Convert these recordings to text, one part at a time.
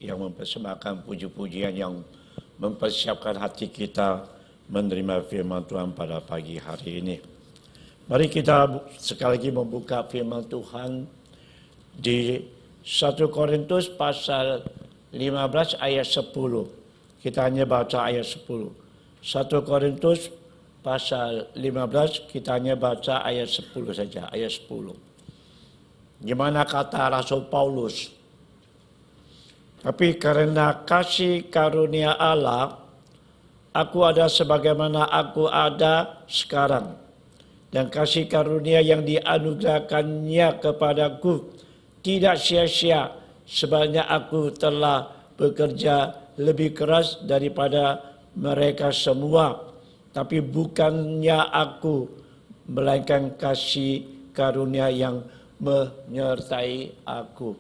yang mempersembahkan puji-pujian yang mempersiapkan hati kita menerima firman Tuhan pada pagi hari ini. Mari kita sekali lagi membuka firman Tuhan di 1 Korintus pasal 15 ayat 10. Kita hanya baca ayat 10. 1 Korintus pasal 15 kita hanya baca ayat 10 saja, ayat 10. Di mana kata Rasul Paulus, tapi karena kasih karunia Allah, aku ada sebagaimana aku ada sekarang. Dan kasih karunia yang dianugerahkannya kepadaku tidak sia-sia, sebabnya aku telah bekerja lebih keras daripada mereka semua. Tapi bukannya aku, melainkan kasih karunia yang menyertai aku.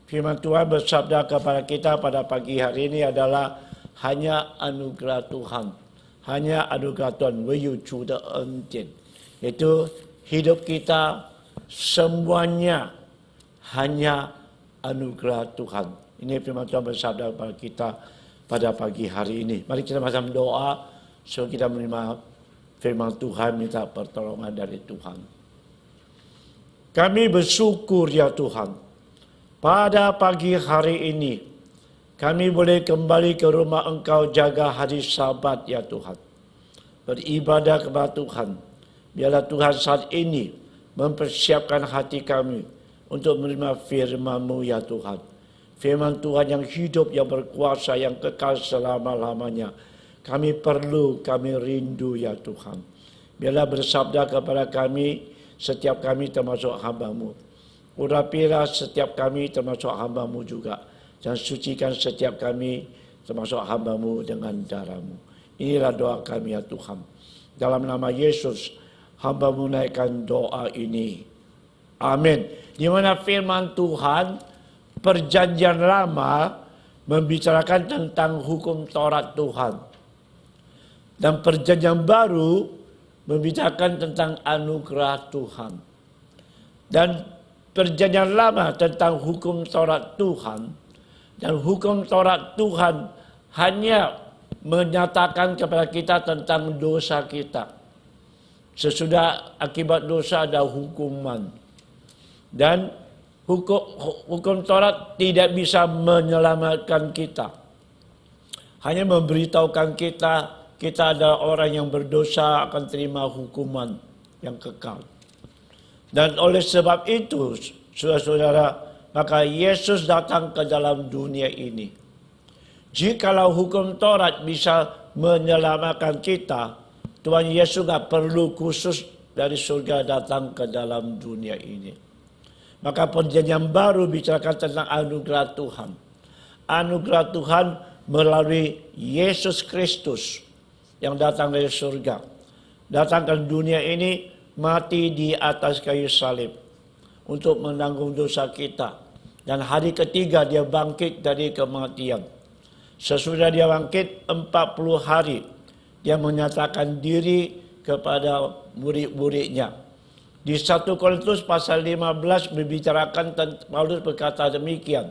Firman Tuhan bersabda kepada kita pada pagi hari ini adalah hanya anugerah Tuhan. Hanya anugerah Tuhan, 唯有主的恩典. Itu hidup kita semuanya hanya anugerah Tuhan. Ini firman Tuhan bersabda kepada kita pada pagi hari ini. Mari kita bersama doa supaya kita menerima firman Tuhan, minta pertolongan dari Tuhan. Kami bersyukur ya Tuhan, pada pagi hari ini kami boleh kembali ke rumah Engkau jaga hari Sabat ya Tuhan. Beribadah kepada Tuhan. Biarlah Tuhan saat ini mempersiapkan hati kami untuk menerima firman-Mu ya Tuhan. Firman Tuhan yang hidup, yang berkuasa, yang kekal selama-lamanya. Kami perlu, kami rindu ya Tuhan. Biarlah bersabda kepada kami, setiap kami termasuk hamba-Mu. Urapilah setiap kami termasuk hamba-Mu juga. Dan sucikan setiap kami termasuk hamba-Mu dengan darah-Mu. Inilah doa kami ya Tuhan. Dalam nama Yesus, hamba menaikkan doa ini. Amin. Di mana firman Tuhan perjanjian lama membicarakan tentang hukum Taurat Tuhan. Dan perjanjian baru membicarakan tentang anugerah Tuhan. Dan perjanjian lama tentang hukum Taurat Tuhan. Dan hukum Taurat Tuhan hanya menyatakan kepada kita tentang dosa kita. Sesudah akibat dosa ada hukuman. Dan hukum Taurat tidak bisa menyelamatkan kita. Hanya memberitahukan kita adalah orang yang berdosa akan terima hukuman yang kekal. Dan oleh sebab itu, saudara-saudara, maka Yesus datang ke dalam dunia ini. Jikalau hukum Taurat bisa menyelamatkan kita, Tuhan Yesus tidak perlu khusus dari surga datang ke dalam dunia ini. Maka perjanjian baru bicarakan tentang anugerah Tuhan. Anugerah Tuhan melalui Yesus Kristus yang datang dari surga. Datang ke dunia ini, mati di atas kayu salib untuk menanggung dosa kita. Dan hari ketiga dia bangkit dari kematian. Sesudah dia bangkit 40 hari, dia menyatakan diri kepada murid-muridnya. Di 1 Korintus pasal 15 membicarakan tentang, Paulus berkata demikian.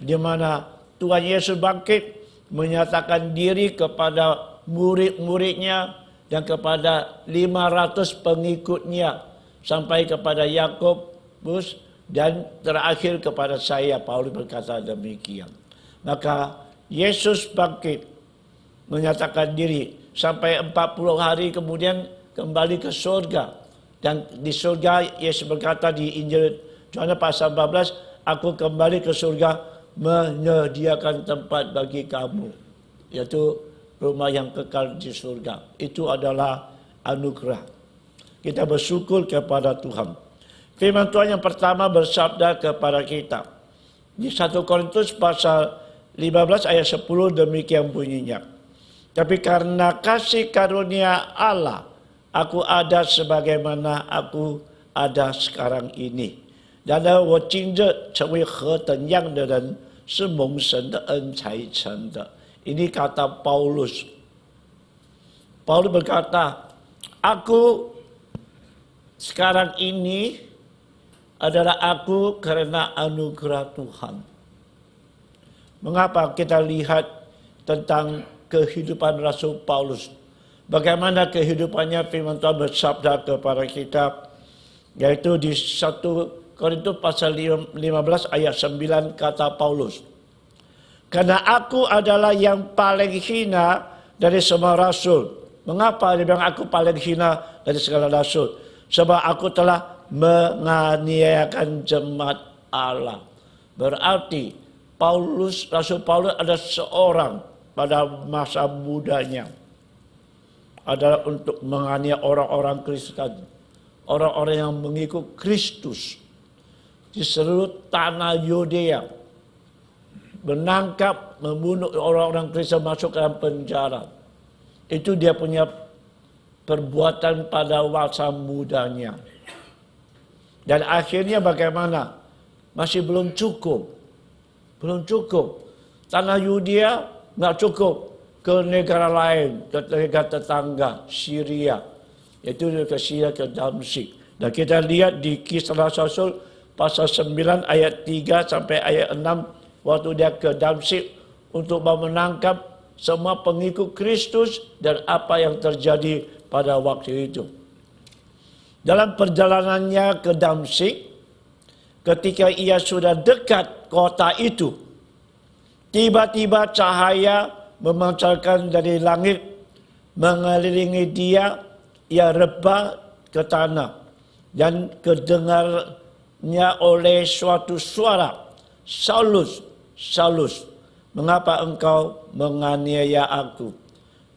Di mana Tuhan Yesus bangkit menyatakan diri kepada murid-muridnya dan kepada 500 pengikutnya. Sampai kepada Yakobus dan terakhir kepada saya, Paulus berkata demikian. Maka Yesus bangkit menyatakan diri sampai 40 hari kemudian kembali ke surga. Dan di surga Yesus berkata di Injil Yohanes pasal 14, aku kembali ke surga menyediakan tempat bagi kamu, yaitu rumah yang kekal di surga. Itu adalah anugerah. Kita bersyukur kepada Tuhan. Firman Tuhan yang pertama bersabda kepada kita di 1 Korintus pasal 15 ayat 10 demikian bunyinya. Tapi karena kasih karunia Allah, aku ada sebagaimana aku ada sekarang ini.然而我今日成为何等样的人，是蒙神的恩才成的。Ini kata Paulus. Paulus berkata, aku sekarang ini adalah aku karena anugerah Tuhan. Mengapa kita lihat tentang kehidupan Rasul Paulus? Bagaimana kehidupannya firman Tuhan bersabda kepada kita, yaitu di 1 Korintus pasal 15 ayat 9 kata Paulus, "Karena aku adalah yang paling hina dari semua rasul." Mengapa dia bilang aku paling hina dari segala rasul? Sebab aku telah menganiayakan jemaat Allah. Berarti Rasul Paulus adalah seorang pada masa mudanya adalah untuk menganiaya orang-orang Kristen, orang-orang yang mengikut Kristus di seluruh tanah Yudea, menangkap, membunuh orang-orang Kristen, masuk ke dalam penjara. Itu dia punya perbuatan pada masa mudanya. Dan akhirnya bagaimana? Masih belum cukup. Belum cukup. Tanah Yudea nggak cukup. Ke negara lain, ke negara tetangga, Syria. Yaitu ke Syria, ke Damsyik. Dan kita lihat di Kisah Rasul pasal 9 ayat 3 sampai ayat 6. Waktu dia ke Damsyik untuk menangkap semua pengikut Kristus dan apa yang terjadi pada waktu itu. Dalam perjalanannya ke Damsyik, ketika ia sudah dekat kota itu, tiba-tiba cahaya memancarkan dari langit, mengelilingi dia, ia rebah ke tanah. Dan kedengarnya oleh suatu suara, "Saulus, Saulus, mengapa engkau menganiaya aku?"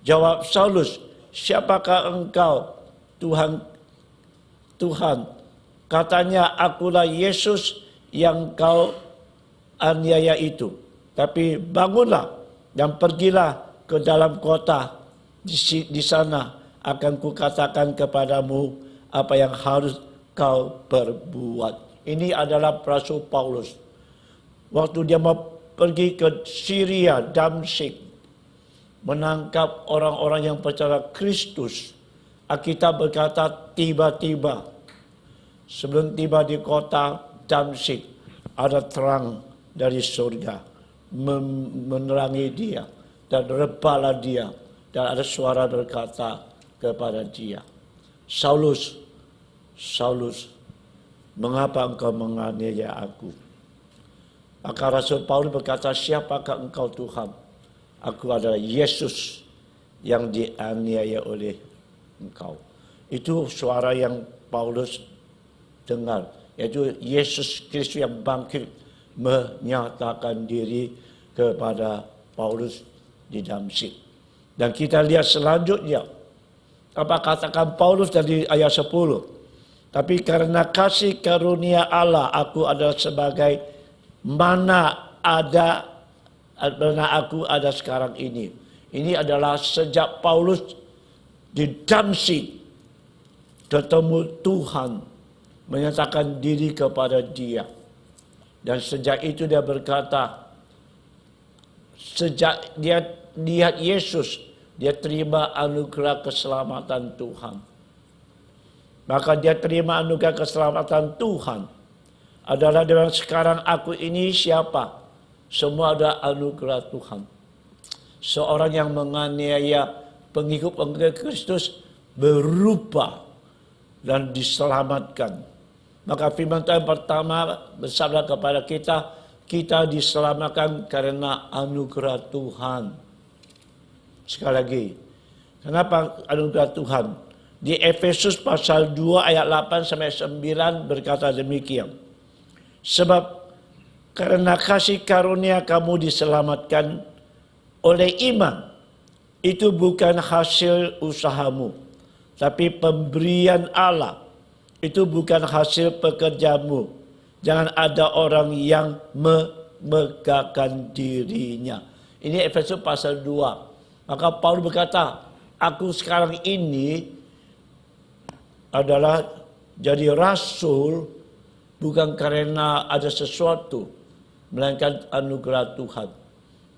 Jawab Saulus, "Siapakah engkau, Tuhan?" Tuhan, katanya, "Akulah Yesus yang kau aniaya itu. Tapi bangunlah dan pergilah ke dalam kota. Di sana akan kukatakan kepadamu apa yang harus kau perbuat." Ini adalah Rasul Paulus. Waktu dia mau pergi ke Syria, Damsyik, menangkap orang-orang yang percaya Kristus. Alkitab berkata tiba-tiba, sebelum tiba di kota Damsyik, ada terang dari surga menerangi dia, dan rebahlah dia, dan ada suara berkata kepada dia, "Saulus, Saulus, mengapa engkau menganiaya aku?" Maka Rasul Paulus berkata, "Siapakah engkau, Tuhan?" "Aku adalah Yesus yang dianiaya oleh engkau." Itu suara yang Paulus dengar, yaitu Yesus Kristus yang bangkit menyatakan diri kepada Paulus di Damsyik. Dan kita lihat selanjutnya, apa katakan Paulus dari ayat 10. "Tapi karena kasih karunia Allah, aku adalah sebagai mana aku ada sekarang ini." Ini adalah sejak Paulus di Damsyik ketemu Tuhan, menyatakan diri kepada dia. Dan sejak itu dia berkata, sejak dia lihat Yesus, dia terima anugerah keselamatan Tuhan. Maka dia terima anugerah keselamatan Tuhan. Adalah dengan sekarang aku ini siapa? Semua ada anugerah Tuhan. Seorang yang menganiaya pengikut-pengikut Kristus berubah dan diselamatkan. Maka firman Tuhan pertama bersabda kepada kita, kita diselamatkan karena anugerah Tuhan. Sekali lagi, kenapa anugerah Tuhan? Di Efesus pasal 2 ayat 8 sampai 9 berkata demikian. "Sebab karena kasih karunia kamu diselamatkan oleh iman. Itu bukan hasil usahamu, tapi pemberian Allah. Itu bukan hasil pekerjamu. Jangan ada orang yang memegahkan dirinya." Ini Efesus pasal 2. Maka Paulus berkata, aku sekarang ini adalah jadi rasul bukan karena ada sesuatu, melainkan anugerah Tuhan.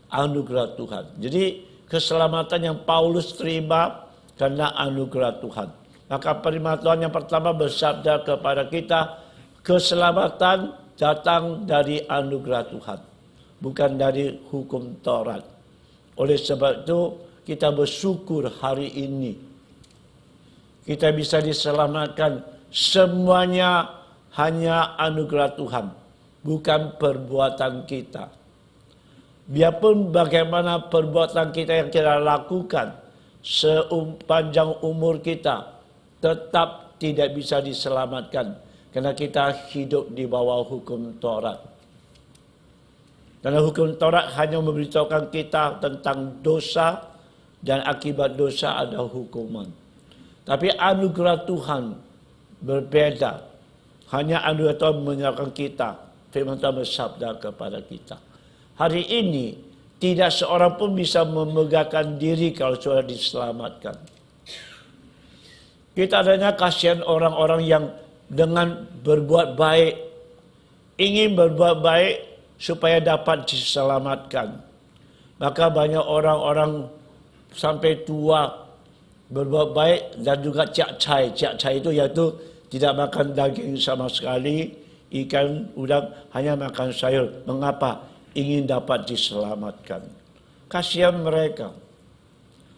Anugerah Tuhan. Jadi keselamatan yang Paulus terima karena anugerah Tuhan. Maka firman Tuhan yang pertama bersabda kepada kita, keselamatan datang dari anugerah Tuhan. bukan dari hukum Taurat. Oleh sebab itu, kita bersyukur hari ini kita bisa diselamatkan, semuanya hanya anugerah Tuhan, bukan perbuatan kita. Biarpun bagaimana perbuatan kita yang kita lakukan sepanjang umur kita, tetap tidak bisa diselamatkan. Karena kita hidup di bawah hukum Taurat. Karena hukum Taurat hanya memberitahukan kita tentang dosa, dan akibat dosa ada hukuman. Tapi anugerah Tuhan berbeda. Hanya anugerah Tuhan menyerahkan kita. Firman Tuhan bersabda kepada kita. Hari ini, tidak seorang pun bisa memegahkan diri kalau sudah diselamatkan. Kita adanya kasihan orang-orang yang dengan berbuat baik, ingin berbuat baik supaya dapat diselamatkan. Maka banyak orang-orang sampai tua berbuat baik dan juga ciak cai. Ciak cai itu iaitu tidak makan daging sama sekali, ikan, udang, hanya makan sayur. Mengapa? Ingin dapat diselamatkan. Kasihan mereka.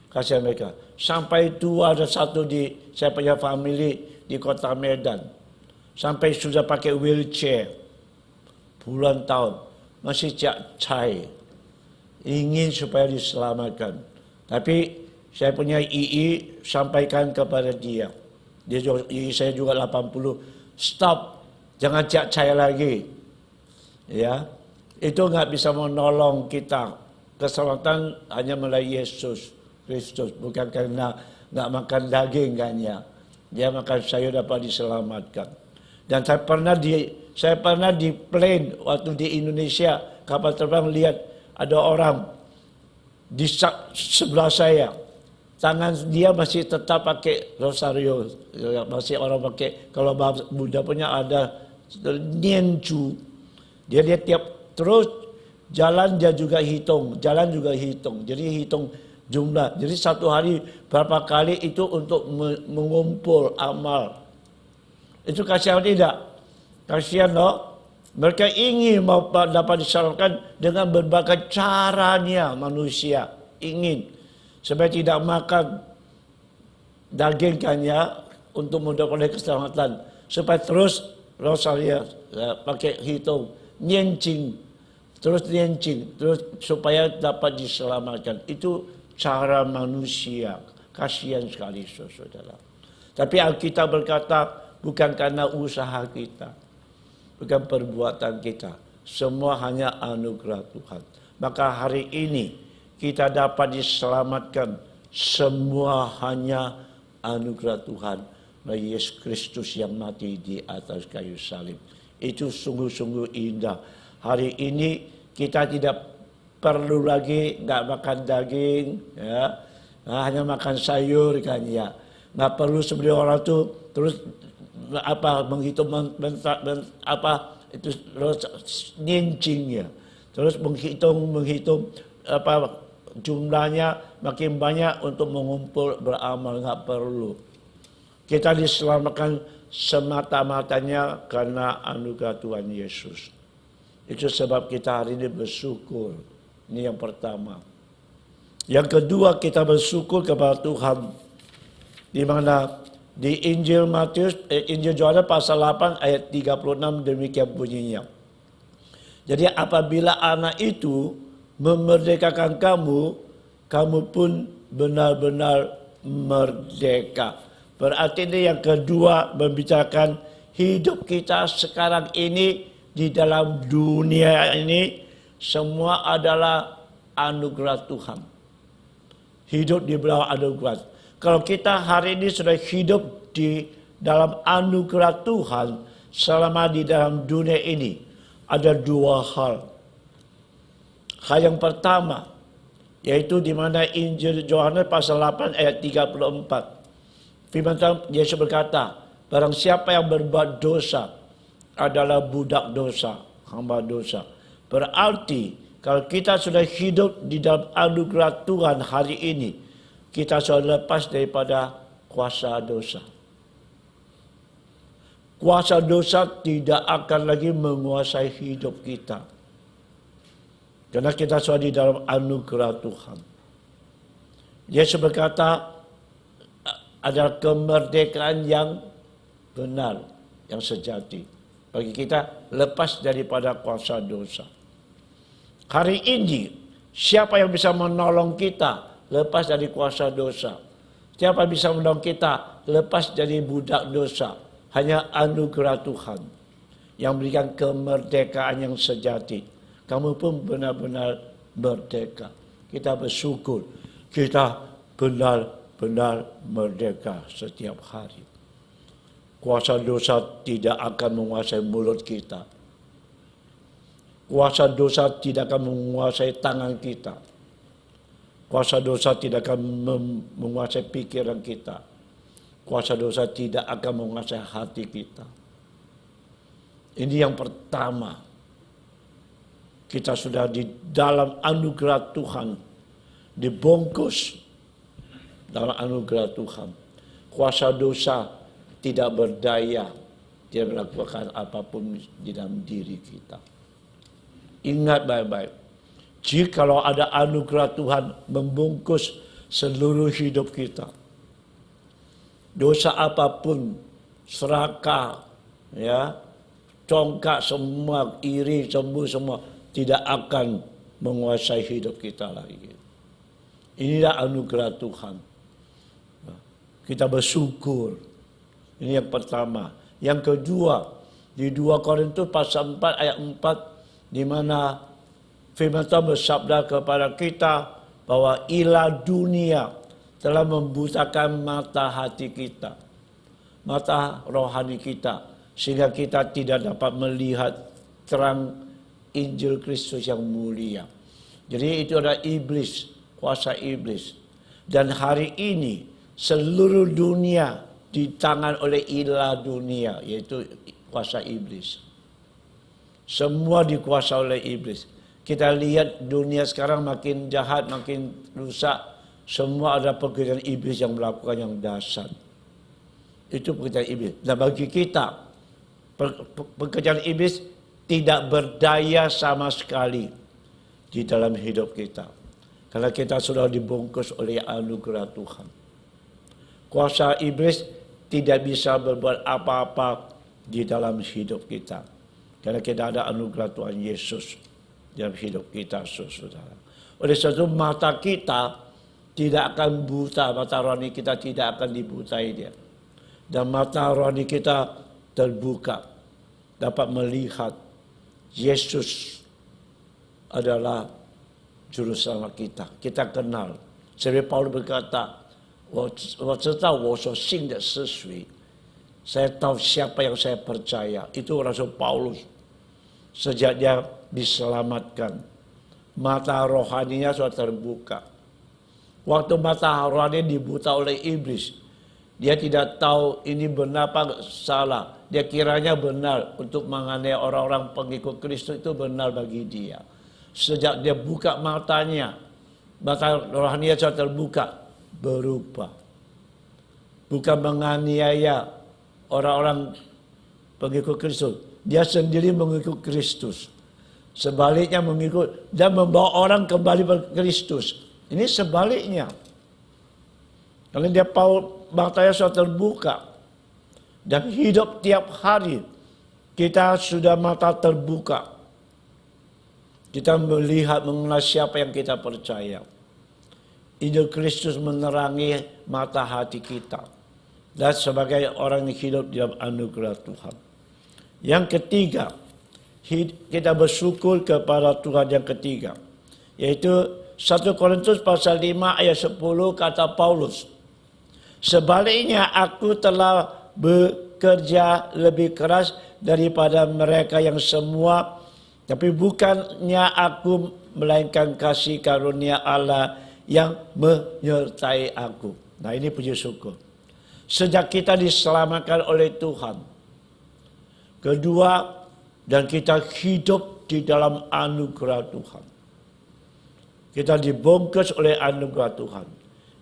Kasihan mereka. Sampai tua ada satu di saya punya family di kota Medan. Sampai sudah pakai wheelchair. Puluhan tahun. Masih ciak cai. Ingin supaya diselamatkan. Tapi saya punya II sampaikan kepada dia. II saya juga 80. Stop. Jangan ciak cai lagi. Ya. Itu nggak bisa menolong kita. Keselamatan hanya melalui Yesus Kristus. Bukan karena nggak makan daging kan ya. Dia makan sayur dapat diselamatkan. Dan saya pernah di plane waktu di Indonesia, kapal terbang, lihat ada orang di sebelah saya. Tangan dia masih tetap pakai rosario. Masih orang pakai, kalau Buddha punya ada nianju. Dia tiap terus jalan dia juga hitung, jadi hitung jumlah. Jadi satu hari berapa kali itu untuk mengumpul amal. Itu kasihan tidak? Kasihan loh. Mereka ingin dapat diselamatkan dengan berbagai caranya manusia. Ingin. Supaya tidak makan daging kan ya, untuk mendapatkan keselamatan. Supaya terus rosalia pakai hitung. Nyencing, terus supaya dapat diselamatkan. Itu cara manusia. Kasihan sekali saudara. Tapi Alkitab berkata bukan karena usaha kita, bukan perbuatan kita. Semua hanya anugerah Tuhan. Maka hari ini kita dapat diselamatkan. Semua hanya anugerah Tuhan melalui Yesus Kristus yang mati di atas kayu salib. Itu sungguh-sungguh indah. Hari ini kita tidak perlu lagi nggak makan daging, ya, hanya makan sayur kan ya. Nggak perlu seperti orang itu terus menghitung itu nincing ya. Terus menghitung jumlahnya makin banyak untuk mengumpul beramal, nggak perlu. Kita diselamatkan semata-matanya karena anugerah Tuhan Yesus. Itu sebab kita hari ini bersyukur. Ini yang pertama. Yang kedua, kita bersyukur kepada Tuhan. Di mana di Injil Yohanes pasal 8 ayat 36 demikian bunyinya. Jadi apabila anak itu memerdekakan kamu, kamu pun benar-benar merdeka. Berarti ini yang kedua membicarakan hidup kita sekarang ini di dalam dunia ini semua adalah anugerah Tuhan. Hidup di bawah anugerah. Kalau kita hari ini sudah hidup di dalam anugerah Tuhan selama di dalam dunia ini, ada dua hal. Hal yang pertama yaitu di mana Injil Yohanes pasal 8 ayat 34. Firman Tuhan Yesus berkata, barang siapa yang berbuat dosa adalah budak dosa, hamba dosa. Berarti kalau kita sudah hidup di dalam anugerah Tuhan hari ini, kita sudah lepas daripada kuasa dosa. Kuasa dosa tidak akan lagi menguasai hidup kita. Karena kita sudah di dalam anugerah Tuhan. Yesus berkata, adalah kemerdekaan yang benar, yang sejati. Bagi kita lepas daripada kuasa dosa. Hari ini, siapa yang bisa menolong kita lepas dari kuasa dosa? Siapa bisa menolong kita lepas dari budak dosa? Hanya anugerah Tuhan yang memberikan kemerdekaan yang sejati. Kamu pun benar-benar merdeka. Kita bersyukur. Kita benar-benar merdeka setiap hari. Kuasa dosa tidak akan menguasai mulut kita. Kuasa dosa tidak akan menguasai tangan kita. Kuasa dosa tidak akan menguasai pikiran kita. Kuasa dosa tidak akan menguasai hati kita. Ini yang pertama. Kita sudah di dalam anugerah Tuhan. Dibungkus dalam anugerah Tuhan. Kuasa dosa tidak berdaya. Dia melakukan apapun di dalam diri kita. Ingat baik-baik. Jikalau ada anugerah Tuhan membungkus seluruh hidup kita. Dosa apapun, serakah, ya, congkak semua, iri semua tidak akan menguasai hidup kita lagi. Inilah anugerah Tuhan. Kita bersyukur. Ini yang pertama. Yang kedua, di 2 Korintus pasal 4 ayat 4, di mana firman Tuhan bersabda kepada kita bahwa ilah dunia telah membutakan mata hati kita, mata rohani kita, sehingga kita tidak dapat melihat terang Injil Kristus yang mulia. Jadi itu adalah iblis, kuasa iblis. Dan hari ini seluruh dunia di tangan oleh ilah dunia, yaitu kuasa iblis. Semua dikuasai oleh iblis. Kita lihat dunia sekarang makin jahat, makin rusak. Semua ada pekerjaan iblis yang melakukan yang dahsyat. Itu pekerjaan iblis. Dan bagi kita, pekerjaan iblis tidak berdaya sama sekali di dalam hidup kita. Karena kita sudah dibungkus oleh anugerah Tuhan. Kuasa iblis tidak bisa berbuat apa-apa di dalam hidup kita. Karena kita ada anugerah Tuhan Yesus dalam hidup kita, saudara. Oleh sebab itu mata kita tidak akan buta, mata rohani kita tidak akan dibutai dia. Dan mata rohani kita terbuka, dapat melihat Yesus adalah juru selamat kita. Kita kenal. Seperti Paulus berkata, 我知道我所信的是谁. Saya tahu siapa yang saya percaya. Itu Rasul Paulus. Sejak dia diselamatkan, mata rohaninya sudah terbuka. Waktu mata rohani dibuta oleh iblis, dia tidak tahu ini benar apa salah. Dia kiranya benar untuk menganiaya orang-orang pengikut Kristus, itu benar bagi dia. Sejak dia buka matanya, mata rohaninya sudah terbuka, berubah. Bukan menganiaya orang-orang pengikut Kristus. Dia sendiri mengikut Kristus. Sebaliknya mengikut dan membawa orang kembali ke Kristus. Ini sebaliknya. Kalau dia matanya sudah terbuka. Dan hidup tiap hari kita sudah mata terbuka. Kita melihat mengenal siapa yang kita percaya. Injil Kristus menerangi mata hati kita. Dan sebagai orang yang hidup di dalam anugerah Tuhan. Yang ketiga, kita bersyukur kepada Tuhan yang ketiga. Yaitu 1 Korintus pasal 5 ayat 10 kata Paulus. Sebaliknya aku telah bekerja lebih keras daripada mereka yang semua. Tapi bukannya aku melainkan kasih karunia Allah yang menyertai aku. Nah ini puji syukur. Sejak kita diselamatkan oleh Tuhan. Kedua, dan kita hidup di dalam anugerah Tuhan. Kita dibungkus oleh anugerah Tuhan.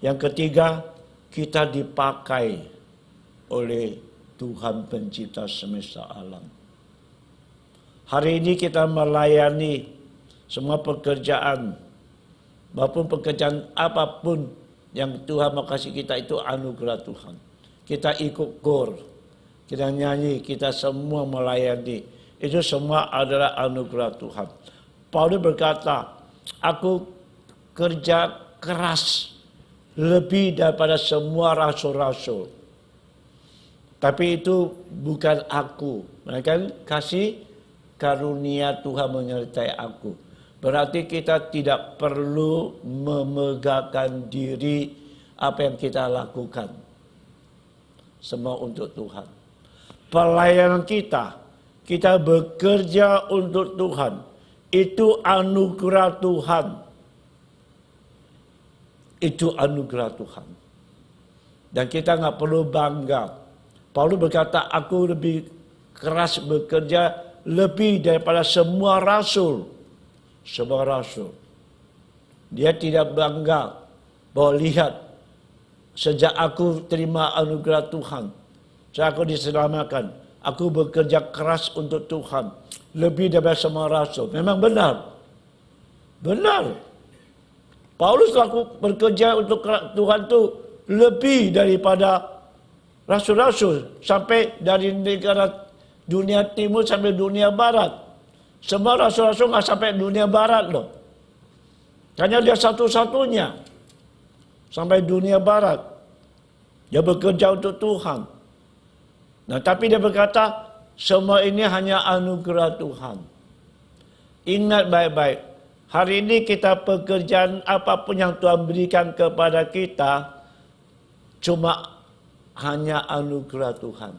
Yang ketiga, kita dipakai oleh Tuhan pencipta semesta alam. Hari ini kita melayani semua pekerjaan, maupun pekerjaan apapun yang Tuhan mau kasih kita itu anugerah Tuhan. Kita ikut kor, kita nyanyi, kita semua melayani. Itu semua adalah anugerah Tuhan. Paulus berkata, aku kerja keras lebih daripada semua rasul-rasul. Tapi itu bukan aku. Mereka kasih karunia Tuhan menyertai aku. Berarti kita tidak perlu memegahkan diri apa yang kita lakukan. Semua untuk Tuhan. Pelayanan kita bekerja untuk Tuhan. Itu anugerah Tuhan. Itu anugerah Tuhan. Dan kita nggak perlu bangga. Paulus berkata, aku lebih keras bekerja lebih daripada semua rasul. Semua rasul. Dia tidak bangga bahwa lihat, sejak aku terima anugerah Tuhan, sejak aku diselamatkan, aku bekerja keras untuk Tuhan. Lebih daripada semua rasul. Memang benar. Benar. Paulus laku bekerja untuk Tuhan itu lebih daripada rasul-rasul. Sampai dari negara dunia timur sampai dunia barat. Semua rasul-rasul nggak sampai dunia barat loh. Hanya dia satu-satunya. Sampai dunia barat. Dia bekerja untuk Tuhan. Nah, tapi dia berkata, semua ini hanya anugerah Tuhan. Ingat baik-baik. Hari ini kita pekerjaan apapun yang Tuhan berikan kepada kita, cuma hanya anugerah Tuhan.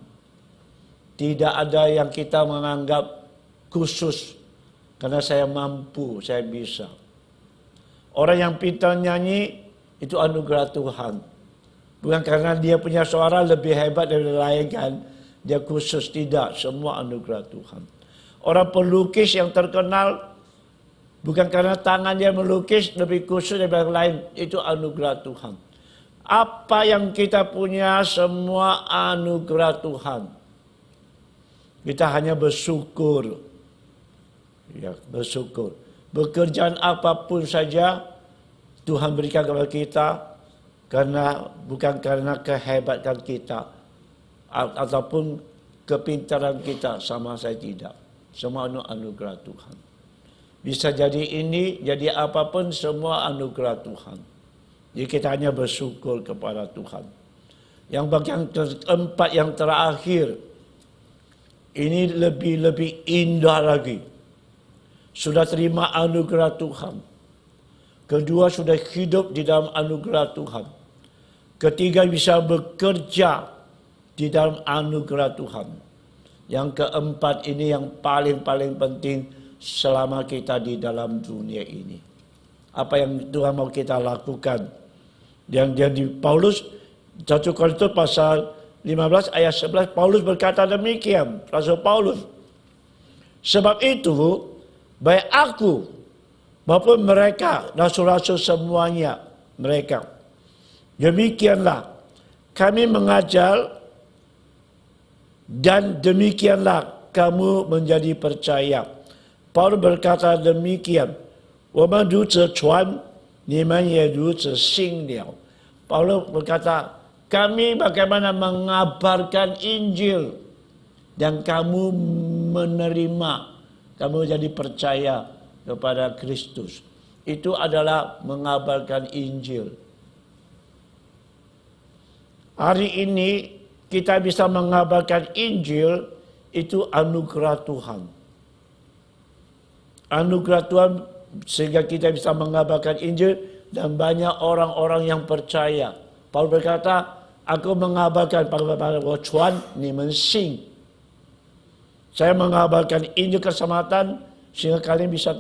Tidak ada yang kita menganggap khusus. Karena saya mampu, saya bisa. Orang yang pintar nyanyi, itu anugerah Tuhan. Bukan karena dia punya suara lebih hebat dari lain kan. Dia khusus, tidak. Semua anugerah Tuhan. Orang pelukis yang terkenal, bukan karena tangan dia melukis lebih khusus daripada yang lain. Itu anugerah Tuhan. Apa yang kita punya semua anugerah Tuhan. Kita hanya bersyukur. Ya, bersyukur. Pekerjaan apapun saja Tuhan berikan kepada kita bukan karena kehebatan kita ataupun kepintaran kita, sama saya tidak. Semua anugerah Tuhan. Bisa jadi ini, jadi apapun semua anugerah Tuhan. Jadi kita hanya bersyukur kepada Tuhan. Yang bagian keempat yang terakhir, ini lebih indah lagi. Sudah terima anugerah Tuhan. Kedua, sudah hidup di dalam anugerah Tuhan. Ketiga, bisa bekerja di dalam anugerah Tuhan. Yang keempat ini yang paling penting selama kita di dalam dunia ini. Apa yang Tuhan mau kita lakukan. Yang jadi Paulus, 1 Korintus pasal 15 ayat 11, Paulus berkata demikian. Rasul Paulus. Sebab itu, baik aku maupun mereka, rasul-rasul semuanya, mereka. Demikianlah kami mengajar dan demikianlah kamu menjadi percaya. Paulus berkata demikian. 我们如此传，你们也如此信了. Paulus berkata, kami bagaimana mengabarkan Injil dan kamu menerima, kamu jadi percaya kepada Kristus. Itu adalah mengabarkan Injil. Hari ini kita bisa mengabarkan Injil, itu anugerah Tuhan. Anugerah Tuhan sehingga kita bisa mengabarkan Injil dan banyak orang-orang yang percaya. Paulus berkata, aku mengabarkan pada Tuhan, ni mensing. Saya mengabarkan Injil keselamatan sehingga kalian bisa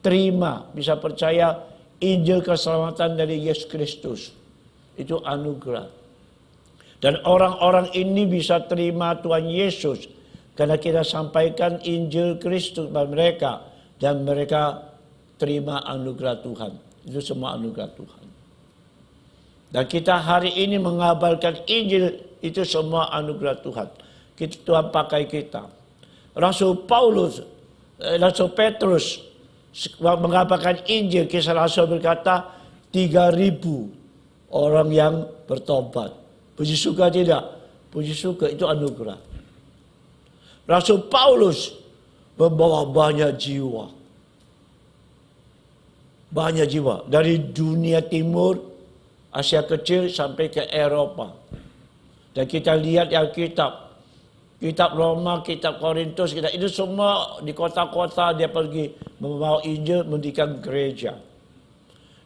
terima, bisa percaya Injil keselamatan dari Yesus Kristus. Itu anugerah. Dan orang-orang ini bisa terima Tuhan Yesus karena kita sampaikan Injil Kristus kepada mereka dan mereka terima anugerah Tuhan. Itu semua anugerah Tuhan. Dan kita hari ini mengabarkan Injil, itu semua anugerah Tuhan. Tuhan pakai kita. Rasul Paulus, Rasul Petrus, mengabarkan Injil. Kisah Rasul berkata 3.000 orang yang bertobat. Puji syukur tidak? Puji syukur, itu anugerah. Rasul Paulus membawa banyak jiwa. Banyak jiwa. Dari dunia timur, Asia kecil sampai ke Eropa. Dan kita lihat yang kitab Roma, kitab Korintus, itu semua di kota-kota dia pergi membawa Injil, mendirikan gereja.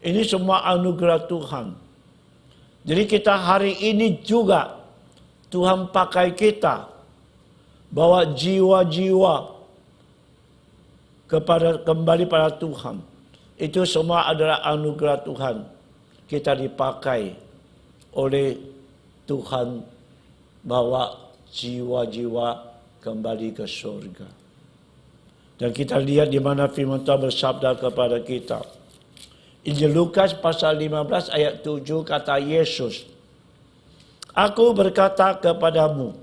Ini semua anugerah Tuhan. Jadi kita hari ini juga Tuhan pakai kita bawa jiwa-jiwa kembali pada Tuhan. Itu semua adalah anugerah Tuhan. Kita dipakai oleh Tuhan bawa jiwa-jiwa kembali ke surga. Dan kita lihat di mana firman Tuhan bersabda kepada kita. Injil Lukas pasal 15 ayat 7 kata Yesus, "Aku berkata kepadamu,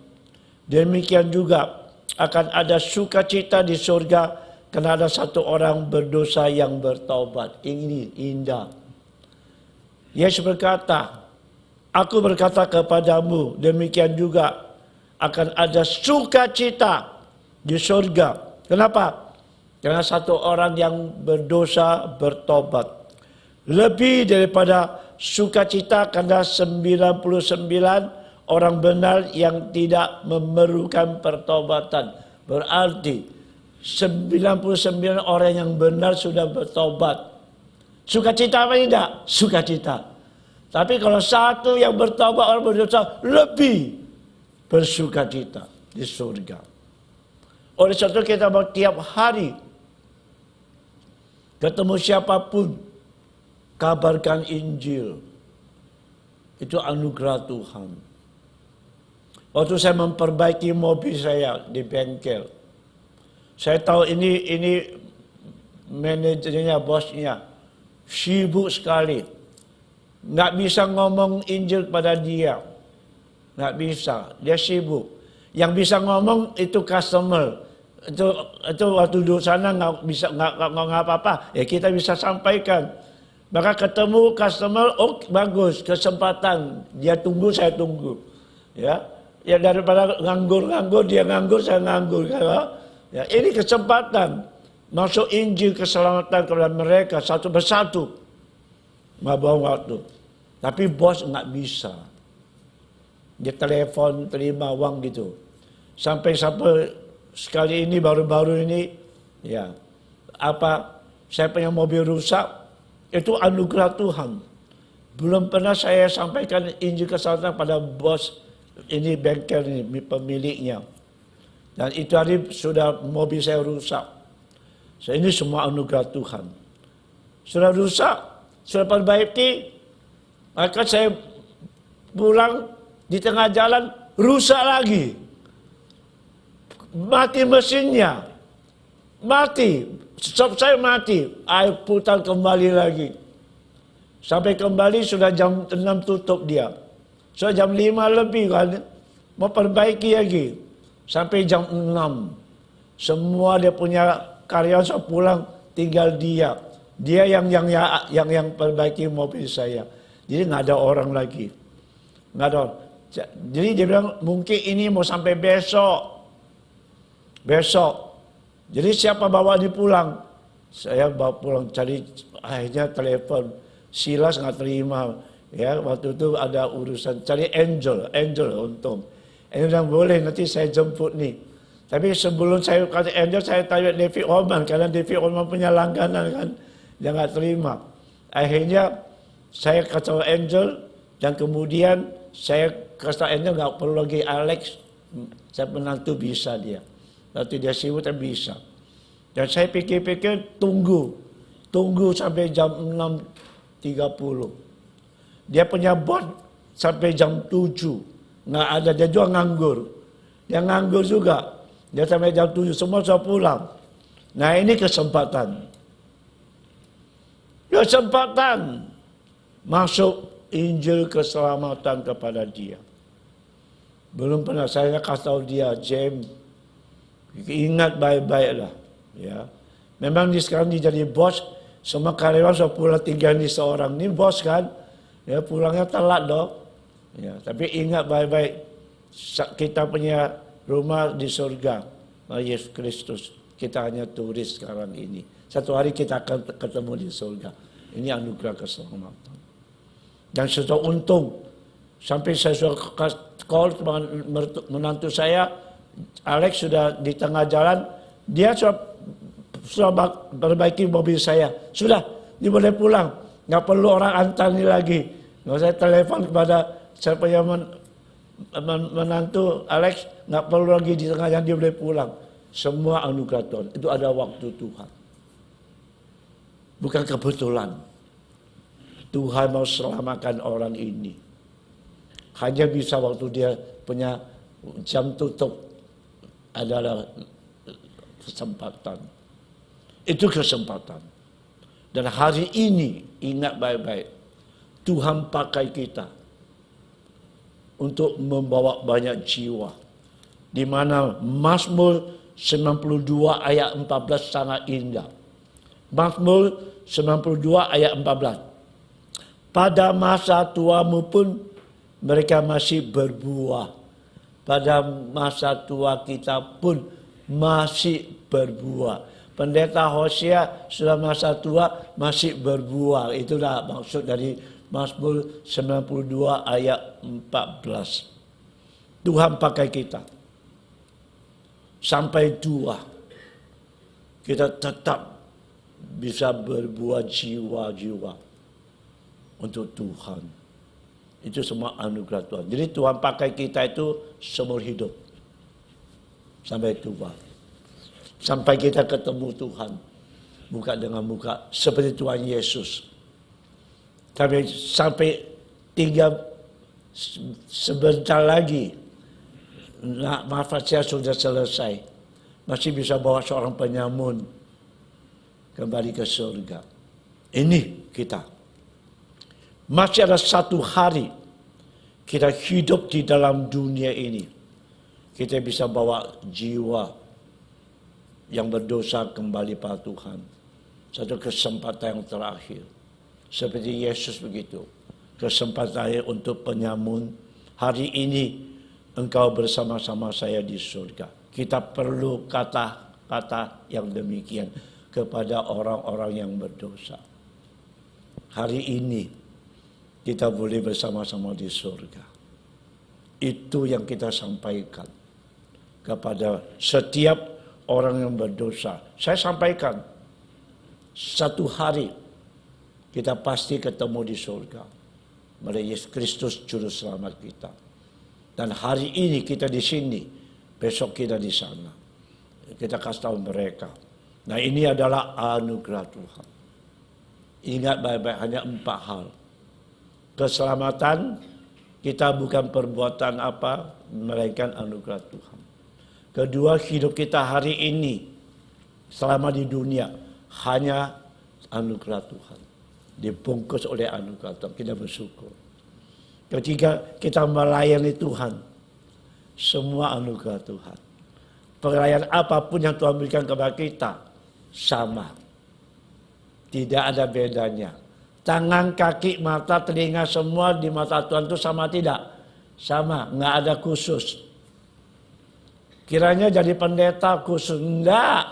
demikian juga akan ada sukacita di surga karena ada satu orang berdosa yang bertaubat." Ini indah. Yesus berkata, "Aku berkata kepadamu, demikian juga akan ada sukacita di surga." Kenapa? Karena satu orang yang berdosa bertobat. Lebih daripada sukacita karena 99 orang benar yang tidak memerlukan pertobatan. Berarti 99 orang yang benar sudah bertobat. Sukacita apa tidak? Sukacita. Tapi kalau satu yang bertobat orang berdosa lebih bersukacita di surga. Oleh sebab itu kita mau tiap hari ketemu siapapun kabarkan Injil. Itu anugerah Tuhan. Waktu saya memperbaiki mobil saya di bengkel, saya tahu ini manajernya, bosnya sibuk sekali. Nggak bisa ngomong Injil pada dia. Nggak bisa, dia sibuk. Yang bisa ngomong itu customer. Itu waktu duduk sana nggak bisa nggak apa-apa. Ya kita bisa sampaikan. Maka ketemu customer, oh bagus, kesempatan. Dia tunggu, saya tunggu. Ya daripada nganggur, dia nganggur, saya nganggur. Ya, ini kesempatan. Masuk Injil keselamatan kepada mereka satu persatu. Nggak buang waktu. Tapi bos nggak bisa. Dia telepon, terima uang gitu. Sampai sekali ini, baru-baru ini, ya saya punya mobil rusak. Itu anugerah Tuhan. Belum pernah saya sampaikan Injil keselamatan pada bos ini, bengkel ini, pemiliknya. Dan itu hari sudah mobil saya rusak. So, ini semua anugerah Tuhan. Sudah rusak, sudah perbaiki, maka saya pulang di tengah jalan, rusak lagi. Mati mesinnya. Mati. Stop saya mati, air putar kembali lagi. Sampai kembali sudah jam 6 tutup dia. So jam 5 lebih kan, mau perbaiki lagi. Sampai jam 6. Semua dia punya karyawan so pulang, tinggal dia. Dia yang perbaiki mobil saya. Jadi nggak ada orang lagi. Nggak ada. Jadi dia bilang mungkin ini mau sampai besok. Jadi siapa bawa dia pulang? Saya bawa pulang, cari akhirnya telepon. Silas nggak terima. Ya, waktu itu ada urusan cari Angel untung. Angel bilang boleh nanti saya jemput nih. Tapi sebelum saya kata Angel, saya tanya David Orman karena David Orman punya langganan kan. Dia nggak terima. Akhirnya saya kata Angel dan kemudian saya kata Angel nggak perlu lagi Alex. Saya menantu bisa dia. Nanti dia sibuk dan bisa. Dan saya pikir-pikir tunggu sampai jam 6.30. Dia punya bot sampai jam 7. Nggak ada, dia juga nganggur. Dia nganggur juga. Dia sampai jam 7, semua sudah pulang. Nah ini kesempatan. Kesempatan masuk Injil keselamatan kepada dia. Belum pernah saya kasih tahu dia, James, ingat baik-baiklah, ya. Memang sekarang dia jadi bos, semua karyawan sudah pulang tinggal di seorang. Ini bos kan, ya pulangnya telat dong. Ya, tapi ingat baik-baik, kita punya rumah di surga, Yesus Kristus. Kita hanya turis sekarang ini. Satu hari kita akan ketemu di surga. Ini anugerah keselamatan. Dan sudah untung, sampai saya sudah call menantu saya, Alex sudah di tengah jalan, dia sudah perbaiki mobil saya. Sudah, dia boleh pulang. Nggak perlu orang antar ini lagi. Nggak saya telepon kepada saya punya menantu Alex, nggak perlu lagi di tengah jalan, dia boleh pulang. Semua anugerah Tuhan. Itu ada waktu Tuhan. Bukan kebetulan. Tuhan mau selamatkan orang ini. Hanya bisa waktu dia punya jam tutup adalah kesempatan. Itu kesempatan. Dan hari ini ingat baik-baik. Tuhan pakai kita untuk membawa banyak jiwa. Di mana Mazmur 92 ayat 14 sangat indah. Mazmur 92 ayat 14. Pada masa tuamu pun mereka masih berbuah. Pada masa tua kita pun masih berbuah. Pendeta Hosea sudah masa tua masih berbuah. Itulah maksud dari Mazmur 92 ayat 14. Tuhan pakai kita. Sampai tua. Kita tetap bisa berbuah jiwa-jiwa untuk Tuhan. Itu semua anugerah Tuhan. Jadi Tuhan pakai kita itu seumur hidup. Sampai tua. Sampai kita ketemu Tuhan. Muka dengan muka. Seperti Tuhan Yesus. Sampai tinggal sebentar lagi. Nafasnya sudah selesai. Masih bisa bawa seorang penyamun kembali ke surga. Ini kita. Masih ada satu hari kita hidup di dalam dunia ini. Kita bisa bawa jiwa yang berdosa kembali pada Tuhan. Satu kesempatan yang terakhir. Seperti Yesus begitu. Kesempatan untuk penyamun. Hari ini engkau bersama-sama saya di surga. Kita perlu kata-kata yang demikian kepada orang-orang yang berdosa. Hari ini kita boleh bersama-sama di surga. Itu yang kita sampaikan kepada setiap orang yang berdosa. Saya sampaikan, satu hari kita pasti ketemu di surga. Melalui Yesus Kristus Juru Selamat kita. Dan hari ini kita di sini, besok kita di sana. Kita kasih tahu mereka. Nah ini adalah anugerah Tuhan. Ingat baik-baik hanya 4 hal. Keselamatan kita bukan perbuatan apa, melainkan anugerah Tuhan. Kedua, hidup kita hari ini selama di dunia hanya anugerah Tuhan. Dibungkus oleh anugerah Tuhan, kita bersyukur. Ketiga, kita melayani Tuhan. Semua anugerah Tuhan. Pelayanan apapun yang Tuhan berikan kepada kita sama. Tidak ada bedanya. Tangan, kaki, mata, telinga semua di mata Tuhan itu sama tidak? Sama, nggak ada khusus. Kiranya jadi pendeta khusus, enggak.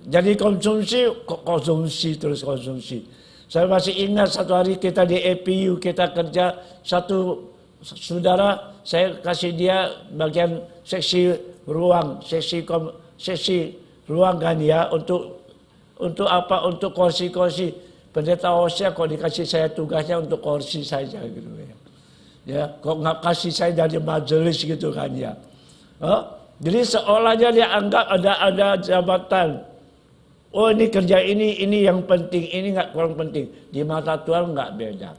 Jadi konsumsi terus konsumsi. Saya masih ingat satu hari kita di APU, kita kerja, satu saudara, saya kasih dia bagian seksi ruang, seksi ruang kan ya, untuk apa? Untuk kursi-kursi. Pendeta Hosea kok dikasih saya tugasnya untuk kursi saja gitu ya. Ya, kok nggak kasih saya dari majelis gitu kan ya. Jadi seolahnya dia anggap ada jabatan. Oh ini kerja ini yang penting, ini nggak kurang penting. Di mata Tuhan nggak beda.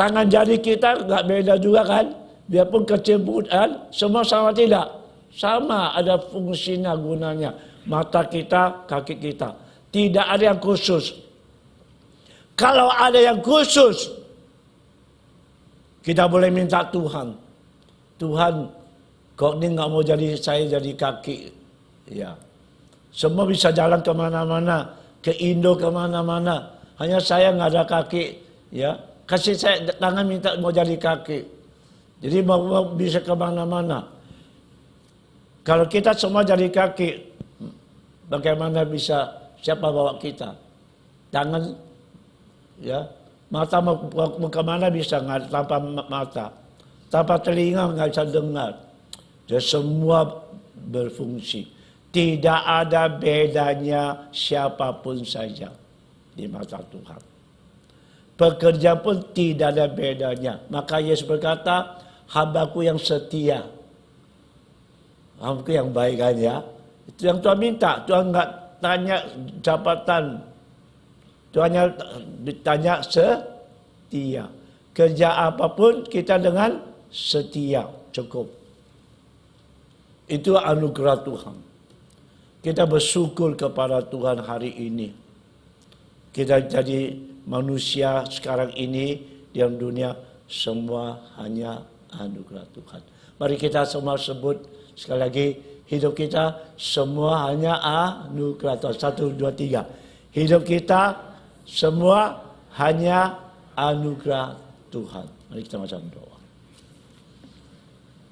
Tangan jari kita nggak beda juga kan. Biarpun kecil bukan, semua sama tidak? Sama, ada fungsinya, gunanya. Mata kita, kaki kita. Tidak ada yang khusus. Kalau ada yang khusus, kita boleh minta Tuhan. Tuhan, kok ini nggak mau jadi saya jadi kaki. Ya, Semua bisa jalan kemana-mana, ke Indo kemana-mana. Hanya saya nggak ada kaki, ya. Kasih saya tangan minta mau jadi kaki. Jadi mau bisa kemana-mana. Kalau kita semua jadi kaki, bagaimana bisa siapa bawa kita? Tangan, ya. Mata mau kemana bisa nggak tanpa mata. Tanpa telinga nggak bisa dengar. Jadi semua berfungsi. Tidak ada bedanya siapapun saja di mata Tuhan. Pekerja pun tidak ada bedanya. Maka Yesus berkata, hambaku yang setia. Hambaku yang baik kan ya. Itu yang Tuhan minta. Tuhan nggak tanya jabatan. Tuhan hanya ditanya setia. Kerja apapun kita dengan setia. Cukup. Itu anugerah Tuhan. Kita bersyukur kepada Tuhan hari ini. Kita jadi manusia sekarang ini di dalam dunia semua hanya anugerah Tuhan. Mari kita semua sebut sekali lagi, hidup kita semua hanya anugerah Tuhan. 1, 2, 3. Hidup kita semua hanya anugerah Tuhan. Mari kita macam doa.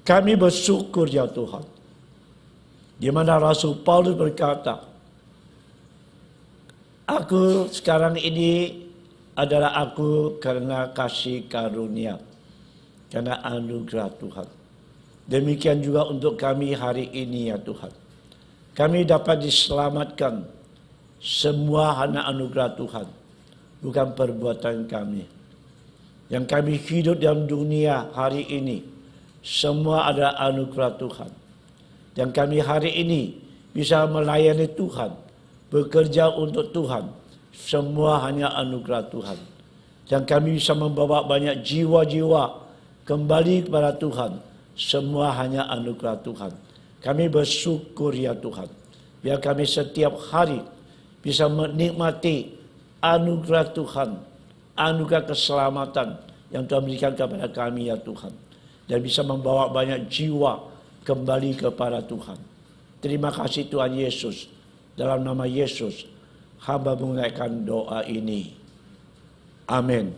Kami bersyukur ya Tuhan. Di mana Rasul Paulus berkata, aku sekarang ini adalah aku karena kasih karunia, karena anugerah Tuhan. Demikian juga untuk kami hari ini ya Tuhan. Kami dapat diselamatkan semua hanya anugerah Tuhan, bukan perbuatan kami. Yang kami hidup dalam dunia hari ini, semua adalah anugerah Tuhan. Dan kami hari ini bisa melayani Tuhan, bekerja untuk Tuhan. Semua hanya anugerah Tuhan. Dan kami bisa membawa banyak jiwa-jiwa kembali kepada Tuhan. Semua hanya anugerah Tuhan. Kami bersyukur ya Tuhan. Biar kami setiap hari bisa menikmati anugerah Tuhan. Anugerah keselamatan yang Tuhan berikan kepada kami ya Tuhan. Dan bisa membawa banyak jiwa kembali kepada Tuhan. Terima kasih Tuhan Yesus. Dalam nama Yesus, hamba menunaikan doa ini. Amin.